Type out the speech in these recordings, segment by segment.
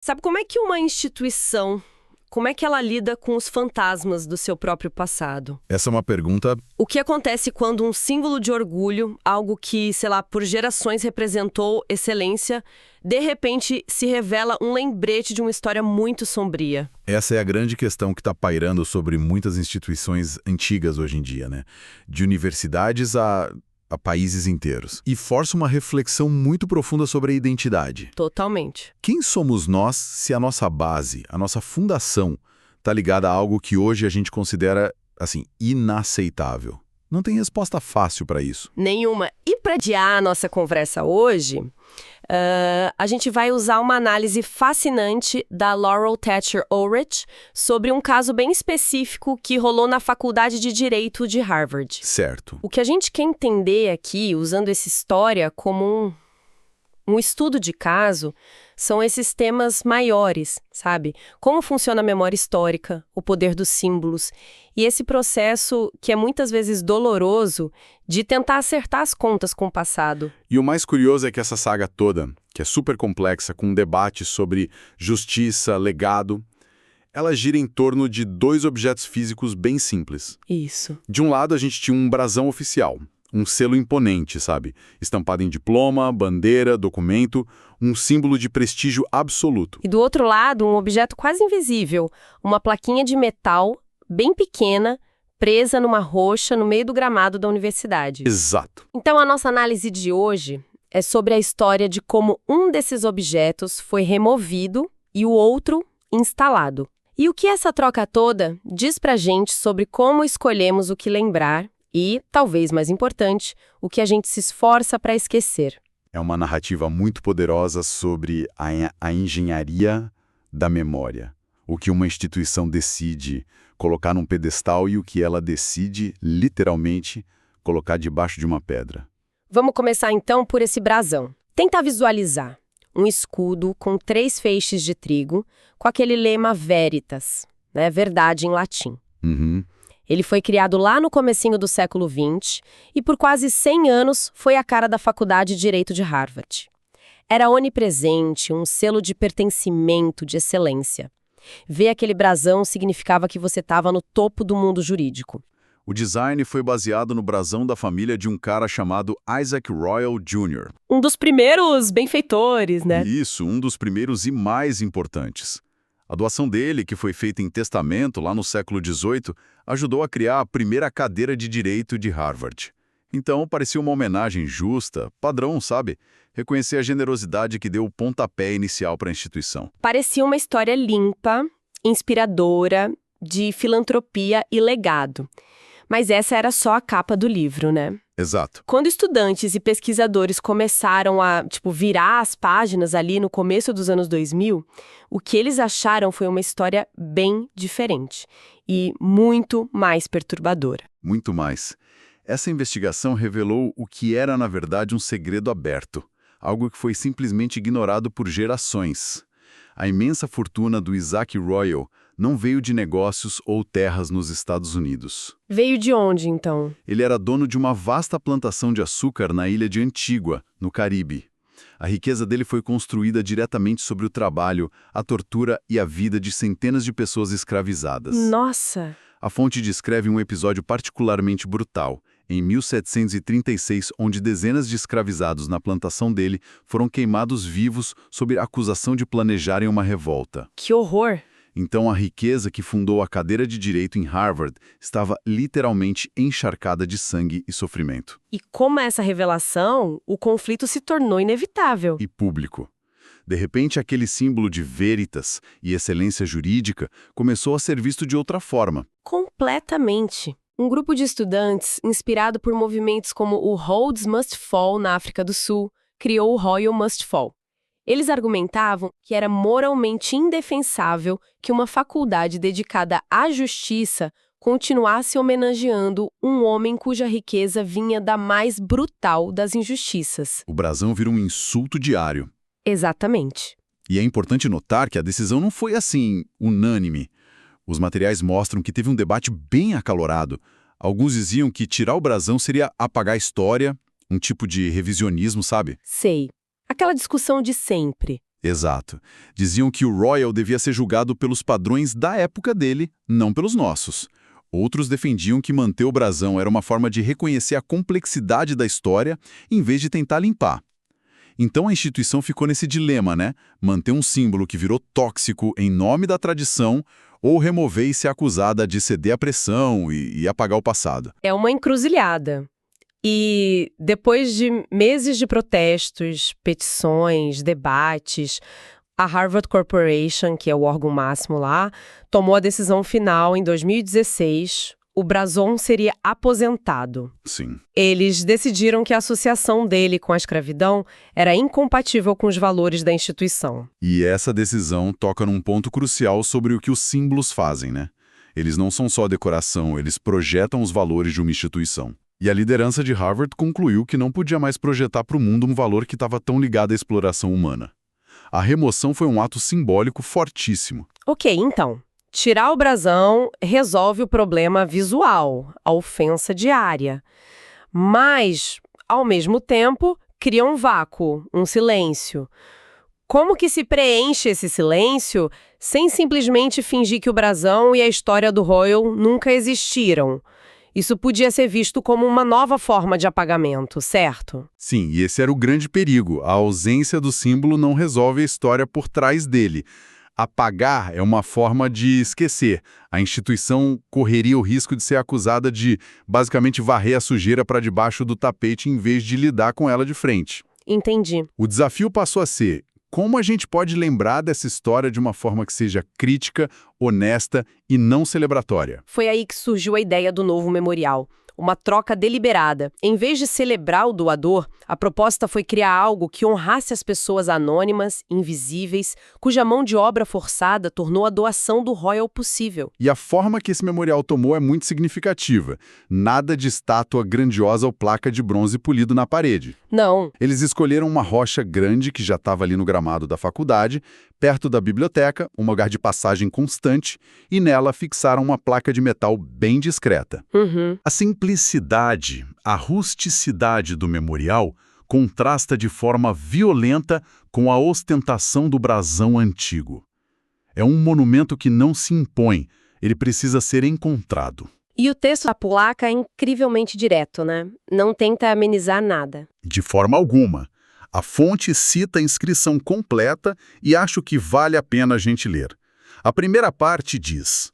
Sabe como é que uma instituição, como é que ela lida com os fantasmas do seu próprio passado? Essa é uma pergunta. O que acontece quando um símbolo de orgulho, algo que, sei lá, por gerações representou excelência, de repente se revela um lembrete de uma história muito sombria? Essa é a grande questão que está pairando sobre muitas instituições antigas hoje em dia, né? De universidades a países inteiros. E força uma reflexão muito profunda sobre a identidade. Totalmente. Quem somos nós se a nossa base, a nossa fundação, está ligada a algo que hoje a gente considera, assim, inaceitável? Não tem resposta fácil para isso. Nenhuma. E para adiar a nossa conversa hoje, a gente vai usar uma análise fascinante da Laurel Thatcher Ulrich sobre um caso bem específico que rolou na Faculdade de Direito de Harvard. Certo. O que a gente quer entender aqui, usando essa história como um estudo de caso, são esses temas maiores, sabe? Como funciona a memória histórica, o poder dos símbolos e esse processo que é muitas vezes doloroso de tentar acertar as contas com o passado. E o mais curioso é que essa saga toda, que é super complexa, com um debate sobre justiça, legado, ela gira em torno de dois objetos físicos bem simples. Isso. De um lado, a gente tinha um brasão oficial, um selo imponente, sabe? Estampado em diploma, bandeira, documento, um símbolo de prestígio absoluto. E do outro lado, um objeto quase invisível, uma plaquinha de metal bem pequena, presa numa rocha no meio do gramado da universidade. Exato. Então, a nossa análise de hoje é sobre a história de como um desses objetos foi removido e o outro instalado. E o que essa troca toda diz pra gente sobre como escolhemos o que lembrar e, talvez mais importante, o que a gente se esforça para esquecer. É uma narrativa muito poderosa sobre a engenharia da memória. O que uma instituição decide colocar num pedestal e o que ela decide, literalmente, colocar debaixo de uma pedra. Vamos começar então por esse brasão. Tenta visualizar um escudo com 3 feixes de trigo, com aquele lema Veritas, né? Verdade em latim. Uhum. Ele foi criado lá no comecinho do século XX e por quase 100 anos foi a cara da Faculdade de Direito de Harvard. Era onipresente, um selo de pertencimento, de excelência. Ver aquele brasão significava que você estava no topo do mundo jurídico. O design foi baseado no brasão da família de um cara chamado Isaac Royal Jr. Um dos primeiros benfeitores, né? Isso, um dos primeiros e mais importantes. A doação dele, que foi feita em testamento lá no século XVIII, ajudou a criar a primeira cadeira de direito de Harvard. Então, parecia uma homenagem justa, padrão, sabe? Reconhecer a generosidade que deu o pontapé inicial para a instituição. Parecia uma história limpa, inspiradora, de filantropia e legado. Mas essa era só a capa do livro, né? Exato. Quando estudantes e pesquisadores começaram a, virar as páginas ali no começo dos anos 2000, o que eles acharam foi uma história bem diferente e muito mais perturbadora. Muito mais. Essa investigação revelou o que era, na verdade, um segredo aberto, algo que foi simplesmente ignorado por gerações. A imensa fortuna do Isaac Royal não veio de negócios ou terras nos Estados Unidos. Veio de onde, então? Ele era dono de uma vasta plantação de açúcar na ilha de Antígua, no Caribe. A riqueza dele foi construída diretamente sobre o trabalho, a tortura e a vida de centenas de pessoas escravizadas. Nossa! A fonte descreve um episódio particularmente brutal, em 1736, onde dezenas de escravizados na plantação dele foram queimados vivos sob acusação de planejarem uma revolta. Que horror! Então a riqueza que fundou a cadeira de direito em Harvard estava literalmente encharcada de sangue e sofrimento. E como essa revelação, o conflito se tornou inevitável. E público. De repente, aquele símbolo de veritas e excelência jurídica começou a ser visto de outra forma. Completamente. Um grupo de estudantes, inspirado por movimentos como o Rhodes Must Fall na África do Sul, criou o Royal Must Fall. Eles argumentavam que era moralmente indefensável que uma faculdade dedicada à justiça continuasse homenageando um homem cuja riqueza vinha da mais brutal das injustiças. O brasão virou um insulto diário. Exatamente. E é importante notar que a decisão não foi assim, unânime. Os materiais mostram que teve um debate bem acalorado. Alguns diziam que tirar o brasão seria apagar a história, um tipo de revisionismo, sabe? Sei. Aquela discussão de sempre. Exato. Diziam que o Royal devia ser julgado pelos padrões da época dele, não pelos nossos. Outros defendiam que manter o brasão era uma forma de reconhecer a complexidade da história, em vez de tentar limpar. Então a instituição ficou nesse dilema, né? Manter um símbolo que virou tóxico em nome da tradição ou remover e ser acusada de ceder à pressão e apagar o passado. É uma encruzilhada. E depois de meses de protestos, petições, debates, a Harvard Corporation, que é o órgão máximo lá, tomou a decisão final em 2016. O brasão seria aposentado. Sim. Eles decidiram que a associação dele com a escravidão era incompatível com os valores da instituição. E essa decisão toca num ponto crucial sobre o que os símbolos fazem, né? Eles não são só decoração, eles projetam os valores de uma instituição. E a liderança de Harvard concluiu que não podia mais projetar para o mundo um valor que estava tão ligado à exploração humana. A remoção foi um ato simbólico fortíssimo. Ok, então, tirar o brasão resolve o problema visual, a ofensa diária. Mas, ao mesmo tempo, cria um vácuo, um silêncio. Como que se preenche esse silêncio sem simplesmente fingir que o brasão e a história do Royal nunca existiram? Isso podia ser visto como uma nova forma de apagamento, certo? Sim, e esse era o grande perigo. A ausência do símbolo não resolve a história por trás dele. Apagar é uma forma de esquecer. A instituição correria o risco de ser acusada de, basicamente, varrer a sujeira para debaixo do tapete em vez de lidar com ela de frente. Entendi. O desafio passou a ser: como a gente pode lembrar dessa história de uma forma que seja crítica, honesta e não celebratória? Foi aí que surgiu a ideia do novo memorial. Uma troca deliberada. Em vez de celebrar o doador, a proposta foi criar algo que honrasse as pessoas anônimas, invisíveis, cuja mão de obra forçada tornou a doação do Royal possível. E a forma que esse memorial tomou é muito significativa. Nada de estátua grandiosa ou placa de bronze polido na parede. Não. Eles escolheram uma rocha grande que já estava ali no gramado da faculdade, perto da biblioteca, um lugar de passagem constante, e nela fixaram uma placa de metal bem discreta. A simplicidade, a rusticidade do memorial contrasta de forma violenta com a ostentação do brasão antigo. É um monumento que não se impõe, ele precisa ser encontrado. E o texto da placa é incrivelmente direto, né? Não tenta amenizar nada. De forma alguma. A fonte cita a inscrição completa e acho que vale a pena a gente ler. A primeira parte diz: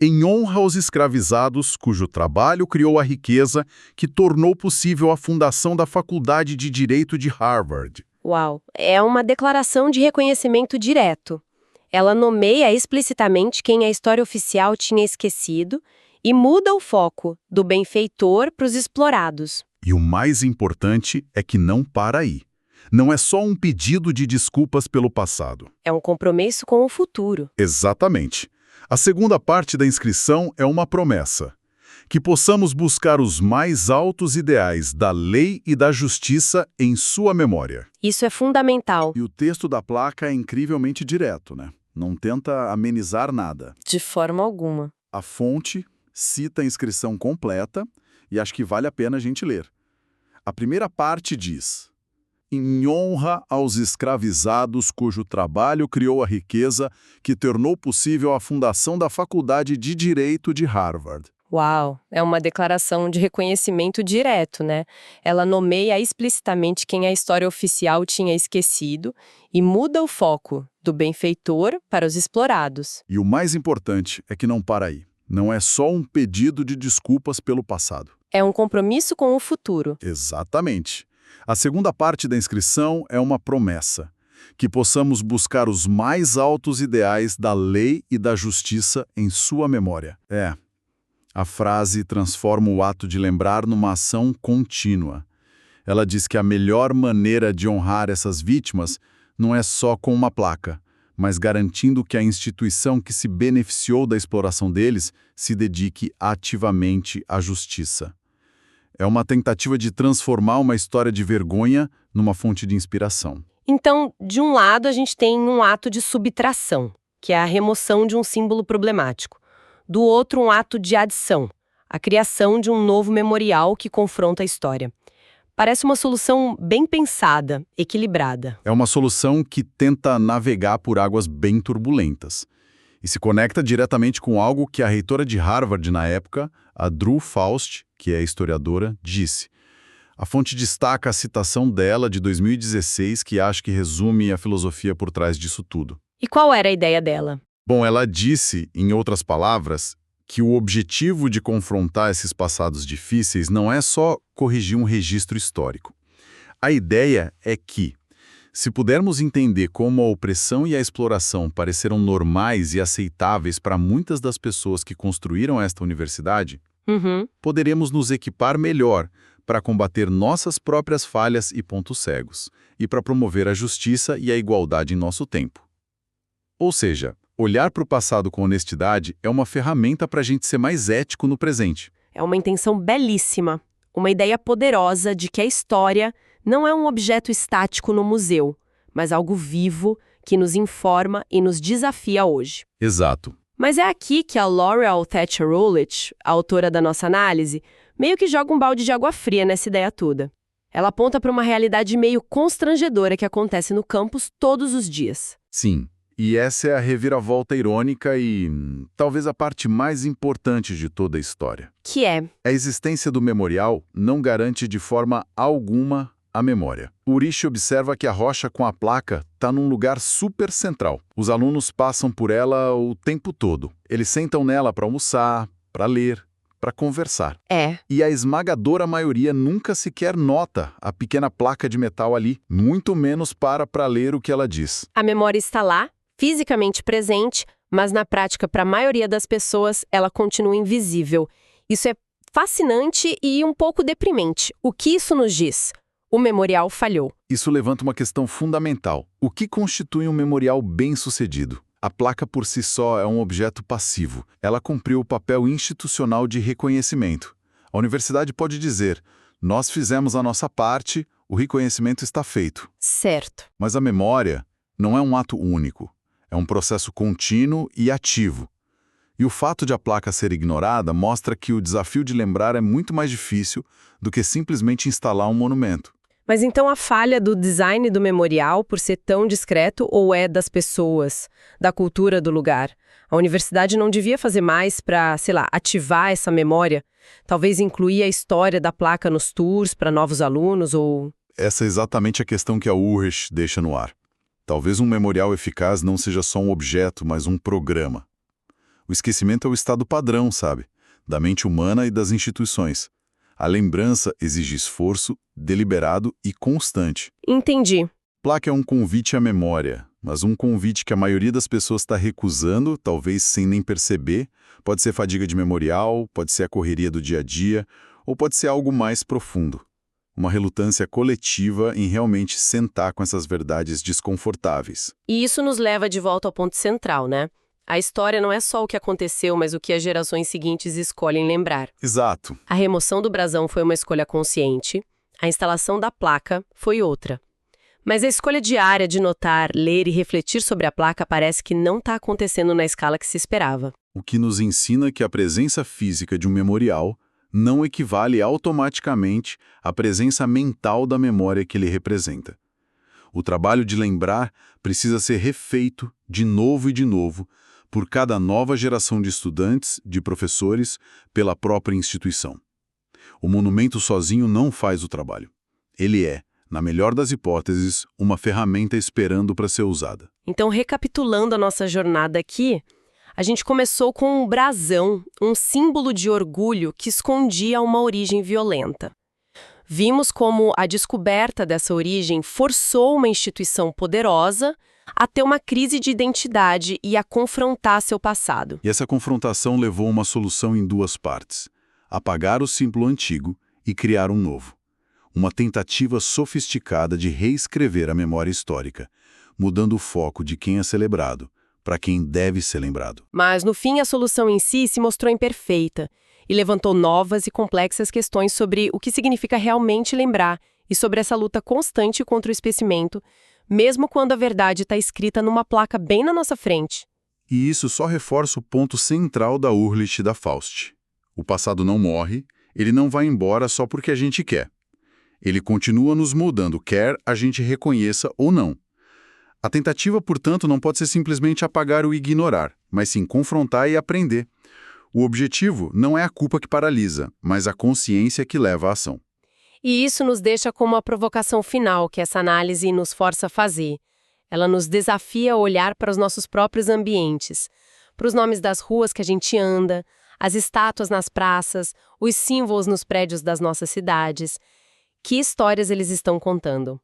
em honra aos escravizados cujo trabalho criou a riqueza que tornou possível a fundação da Faculdade de Direito de Harvard. Uau, é uma declaração de reconhecimento direto. Ela nomeia explicitamente quem a história oficial tinha esquecido e muda o foco do benfeitor para os explorados. E o mais importante é que não para aí. Não é só um pedido de desculpas pelo passado. É um compromisso com o futuro. Exatamente. A segunda parte da inscrição é uma promessa: que possamos buscar os mais altos ideais da lei e da justiça em sua memória. Isso é fundamental. E o texto da placa é incrivelmente direto, né? Não tenta amenizar nada. De forma alguma. A fonte cita a inscrição completa e acho que vale a pena a gente ler. A primeira parte diz: em honra aos escravizados cujo trabalho criou a riqueza que tornou possível a fundação da Faculdade de Direito de Harvard. Uau, é uma declaração de reconhecimento direto, né? Ela nomeia explicitamente quem a história oficial tinha esquecido e muda o foco do benfeitor para os explorados. E o mais importante é que não para aí. Não é só um pedido de desculpas pelo passado. É um compromisso com o futuro. Exatamente. A segunda parte da inscrição é uma promessa: que possamos buscar os mais altos ideais da lei e da justiça em sua memória. A frase transforma o ato de lembrar numa ação contínua. Ela diz que a melhor maneira de honrar essas vítimas não é só com uma placa, mas garantindo que a instituição que se beneficiou da exploração deles se dedique ativamente à justiça. É uma tentativa de transformar uma história de vergonha numa fonte de inspiração. Então, de um lado, a gente tem um ato de subtração, que é a remoção de um símbolo problemático. Do outro, um ato de adição, a criação de um novo memorial que confronta a história. Parece uma solução bem pensada, equilibrada. É uma solução que tenta navegar por águas bem turbulentas e se conecta diretamente com algo que a reitora de Harvard na época, a Drew Faust, que é historiadora, disse. A fonte destaca a citação dela de 2016, que acho que resume a filosofia por trás disso tudo. E qual era a ideia dela? Bom, ela disse, em outras palavras, que o objetivo de confrontar esses passados difíceis não é só corrigir um registro histórico. A ideia é que, se pudermos entender como a opressão e a exploração pareceram normais e aceitáveis para muitas das pessoas que construíram esta universidade, poderemos nos equipar melhor para combater nossas próprias falhas e pontos cegos, e para promover a justiça e a igualdade em nosso tempo. Ou seja, olhar para o passado com honestidade é uma ferramenta para a gente ser mais ético no presente. É uma intenção belíssima, uma ideia poderosa de que a história não é um objeto estático no museu, mas algo vivo que nos informa e nos desafia hoje. Exato. Mas é aqui que a L'Oreal Thatcher Rowlett, a autora da nossa análise, meio que joga um balde de água fria nessa ideia toda. Ela aponta para uma realidade meio constrangedora que acontece no campus todos os dias. Sim, e essa é a reviravolta irônica e talvez a parte mais importante de toda a história. Que é? A existência do memorial não garante de forma alguma a memória. Urish observa que a rocha com a placa está num lugar super central. Os alunos passam por ela o tempo todo. Eles sentam nela para almoçar, para ler, para conversar. E a esmagadora maioria nunca sequer nota a pequena placa de metal ali, muito menos para ler o que ela diz. A memória está lá, fisicamente presente, mas na prática, para a maioria das pessoas, ela continua invisível. Isso é fascinante e um pouco deprimente. O que isso nos diz? O memorial falhou. Isso levanta uma questão fundamental. O que constitui um memorial bem-sucedido? A placa por si só é um objeto passivo. Ela cumpriu o papel institucional de reconhecimento. A universidade pode dizer, nós fizemos a nossa parte, o reconhecimento está feito. Certo. Mas a memória não é um ato único. É um processo contínuo e ativo. E o fato de a placa ser ignorada mostra que o desafio de lembrar é muito mais difícil do que simplesmente instalar um monumento. Mas então a falha do design do memorial por ser tão discreto ou é das pessoas, da cultura do lugar? A universidade não devia fazer mais para, ativar essa memória? Talvez incluir a história da placa nos tours para novos alunos ou... Essa é exatamente a questão que a Urish deixa no ar. Talvez um memorial eficaz não seja só um objeto, mas um programa. O esquecimento é o estado padrão, sabe? Da mente humana e das instituições. A lembrança exige esforço, deliberado e constante. Entendi. Placa é um convite à memória, mas um convite que a maioria das pessoas está recusando, talvez sem nem perceber. Pode ser fadiga de memorial, pode ser a correria do dia a dia, ou pode ser algo mais profundo. Uma relutância coletiva em realmente sentar com essas verdades desconfortáveis. E isso nos leva de volta ao ponto central, né? A história não é só o que aconteceu, mas o que as gerações seguintes escolhem lembrar. Exato. A remoção do brasão foi uma escolha consciente, a instalação da placa foi outra. Mas a escolha diária de notar, ler e refletir sobre a placa parece que não está acontecendo na escala que se esperava. O que nos ensina que a presença física de um memorial não equivale automaticamente à presença mental da memória que ele representa. O trabalho de lembrar precisa ser refeito de novo e de novo, por cada nova geração de estudantes, de professores, pela própria instituição. O monumento sozinho não faz o trabalho. Ele é, na melhor das hipóteses, uma ferramenta esperando para ser usada. Então, recapitulando a nossa jornada aqui, a gente começou com um brasão, um símbolo de orgulho que escondia uma origem violenta. Vimos como a descoberta dessa origem forçou uma instituição poderosa a ter uma crise de identidade e a confrontar seu passado. E essa confrontação levou a uma solução em duas partes: apagar o símbolo antigo e criar um novo. Uma tentativa sofisticada de reescrever a memória histórica, mudando o foco de quem é celebrado para quem deve ser lembrado. Mas, no fim, a solução em si se mostrou imperfeita e levantou novas e complexas questões sobre o que significa realmente lembrar e sobre essa luta constante contra o esquecimento, mesmo quando a verdade está escrita numa placa bem na nossa frente. E isso só reforça o ponto central da Urish e da Faust. O passado não morre, ele não vai embora só porque a gente quer. Ele continua nos moldando, quer a gente reconheça ou não. A tentativa, portanto, não pode ser simplesmente apagar ou ignorar, mas sim confrontar e aprender. O objetivo não é a culpa que paralisa, mas a consciência que leva à ação. E isso nos deixa como a provocação final que essa análise nos força a fazer. Ela nos desafia a olhar para os nossos próprios ambientes, para os nomes das ruas que a gente anda, as estátuas nas praças, os símbolos nos prédios das nossas cidades. Que histórias eles estão contando?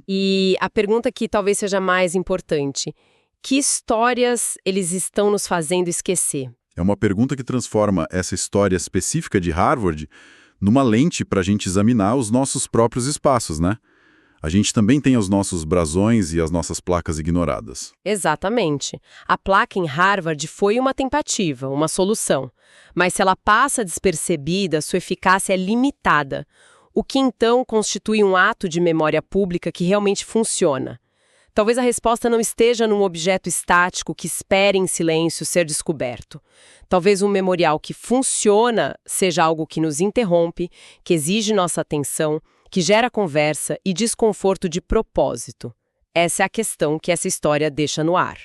E a pergunta que talvez seja mais importante: que histórias eles estão nos fazendo esquecer? É uma pergunta que transforma essa história específica de Harvard numa lente para a gente examinar os nossos próprios espaços, né? A gente também tem os nossos brasões e as nossas placas ignoradas. Exatamente. A placa em Harvard foi uma tentativa, uma solução. Mas se ela passa despercebida, sua eficácia é limitada. O que então constitui um ato de memória pública que realmente funciona? Talvez a resposta não esteja num objeto estático que espere em silêncio ser descoberto. Talvez um memorial que funciona seja algo que nos interrompe, que exige nossa atenção, que gera conversa e desconforto de propósito. Essa é a questão que essa história deixa no ar.